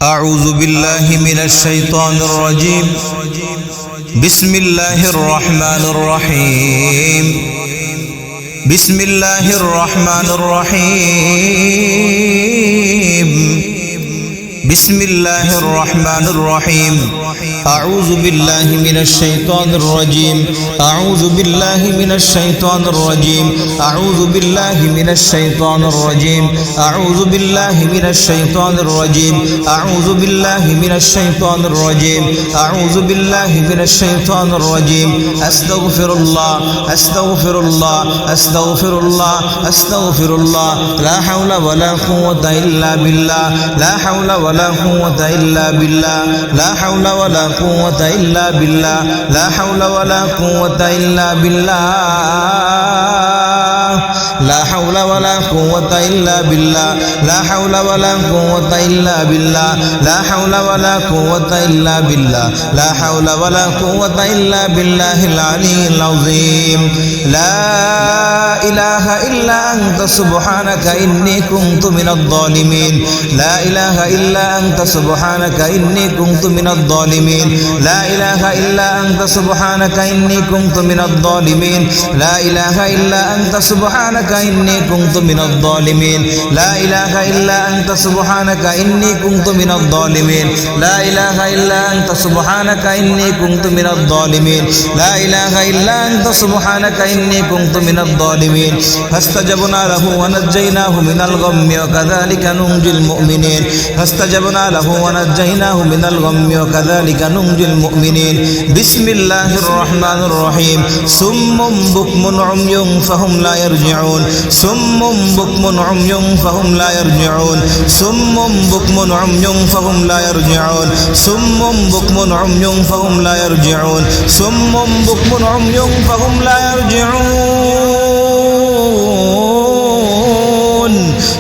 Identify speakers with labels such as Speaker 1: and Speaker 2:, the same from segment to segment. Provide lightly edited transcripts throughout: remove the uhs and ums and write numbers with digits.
Speaker 1: أعوذ بالله من الشيطان الرجيم. بسم الله الرحمن الرحيم. بسم الله الرحمن الرحيم. بسم الله الرحمن الرحيم. أعوذ بالله من الشيطان الرجيم. أعوذ بالله من الشيطان الرجيم. أعوذ بالله من الشيطان الرجيم. أعوذ بالله من الشيطان الرجيم. أعوذ بالله من الشيطان الرجيم. أعوذ بالله من الشيطان الرجيم. أستغفر الله أستغفر الله أستغفر الله أستغفر الله. لا حول ولا قوة إلا بالله. لا حول ولا قوة إلا بالله. لا حول ولا قوة إلا بالله. لا حول ولا قوة إلا بالله. لا حول ولا قوة إلا بالله. لا حول ولا قوة إلا بالله. لا حول ولا قوة إلا بالله. لا حول ولا قوة إلا بالله العلي العظيم. لا إله إلا أنت سبحانك إني كنت من الظالمين. لا إله إلا أنت سبحانك إني كنت من الظالمين. لا إله إلا أنت سبحانك إني كنت من الظالمين. لا إله إلا أنت سبحانك إني كنت من الظالمين. لا إله إلا أنت سبحانك إني كنت من الظالمين. لا إله إلا أنت سبحانك إني كنت من الظالمين. لا إله إلا أنت سبحانك إني كنت من الظالمين. فاستجبنا له ونجيناه من الغم وكذلك ننجي المؤمنين. فاستجبنا له ونجيناه من الغم وكذلك ننجي المؤمنين. بسم الله الرحمن الرحيم. صم بكم عمي فهم لا يرجعون. صم بكم عمي فهم لا يرجعون. صم بكم عمي فهم لا يرجعون. صم بكم عمي فهم لا يرجعون. صم بكم عمي فهم لا يرجعون.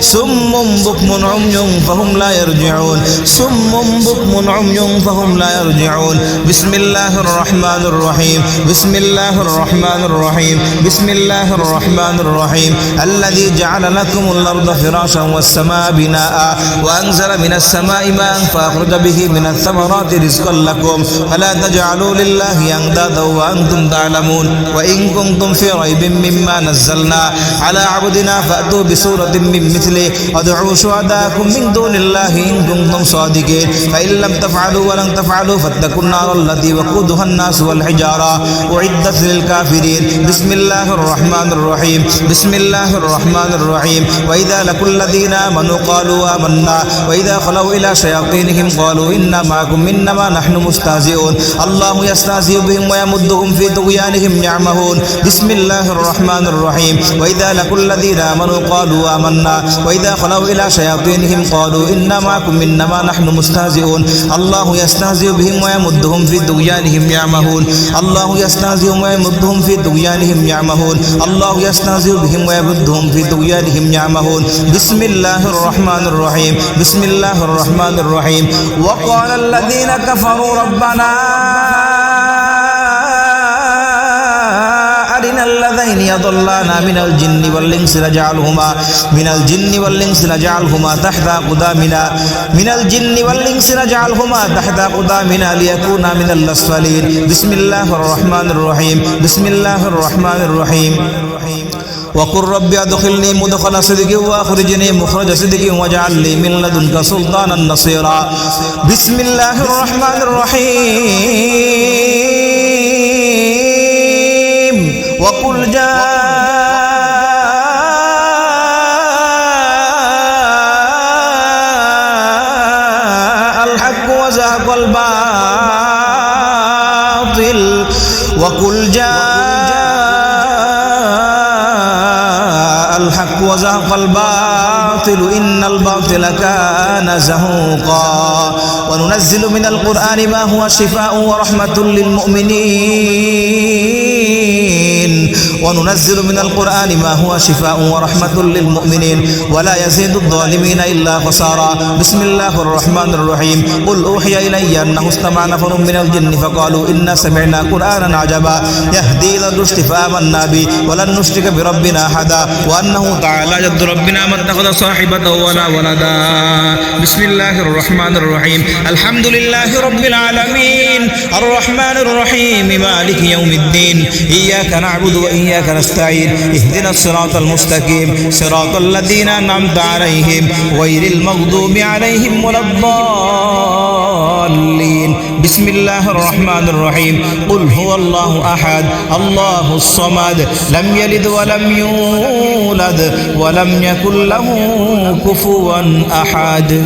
Speaker 1: صم بكم عمي فهم لا يرجعون. صم بكم عمي فهم لا يرجعون. بسم الله الرحمن الرحيم. بسم الله الرحمن الرحيم. بسم الله الرحمن الرحيم. الذي جعل لكم الأرض فراشا والسماء بناء وأنزل من السماء ماء فأخرج به من الثمرات رزقا لكم فلا تجعلوا لله أندادا وأنتم تعلمون. وإن كنتم في ريب مما نزلنا على عبدنا فأتوا بسورة من مثله وادعوا شهداءكم من دون الله إن كنتم صادقين. فإن لم تفعلوا ولن تفعلوا فاتقوا النار التي وقودها الناس والحجارة أعدت للكافرين. بسم الله الرحمن الرحيم. بسم الله الرحمن الرحيم. وإذا لقوا الذين آمنوا قالوا آمنا وإذا خلوا إلى شياطينهم قالوا إنا معكم إنما نحن مستهزئون. الله يستهزئ بهم ويمدهم في طغيانهم يعمهون. بسم الله الرحمن الرحيم. وإذا لقوا الذين آمنوا قالوا آمنا وإذا خلوا إلى شياطينهم قالوا إنا معكم إنما نحن مستهزئون. الله يستهزئ بهم ويمدهم في طغيانهم يعمهون. الله يستهزئ ويمدهم في طغيانهم يعمهون. الله يستهزئ بهم ويمدهم في طغيانهم يعمهون. بسم الله الرحمن الرحيم. بسم الله الرحمن الرحيم. وقال الذين كفروا ربنا أرنا الذين يضلانا من الجن والإنس نجعلهما من الجن والإنس نجعلهما تحت أقدامنا من الجن والإنس نجعلهما تحت أقدامنا ليكونا من الأسفلين. بسم الله الرحمن الرحيم. بسم الله الرحمن الرحيم. وقل رب أدخلني مدخل صدق وأخرجني مخرج صدق واجعل لي من لدنك سلطانا نصيرا. بسم الله الرحمن الرحيم. وقل جاء الحق وزهق الباطل. وقل جاء الحق وزهق الباطل إن الباطل كان زهوقا. وننزل من القرآن ما هو شفاء ورحمة للمؤمنين وننزل من القرآن ما هو شفاء ورحمة للمؤمنين ولا يزيد الظالمين إلا خسارا بسم الله الرحمن الرحيم قل أوحي إلي أنه استمع نفر من الجن فقالوا إنا سمعنا قرآنا عجبا يهدي إلى الرشد فآمنا به ولن نشرك بربنا أحدا وأنه تعالى جد ربنا ما اتخذ صاحبة ولا ولدا بسم الله الرحمن الرحيم الحمد لله رب العالمين الرحمن الرحيم مالك يوم الدين إياك نعبد وإياك نستعين اهدنا الصراط المستقيم صراط الذين أنعمت عليهم غير المغضوب عليهم ولا الضالين بسم الله الرحمن الرحيم قل هو الله أحد الله الصمد لم يلد ولم يولد ولم يكن له كفوا أحد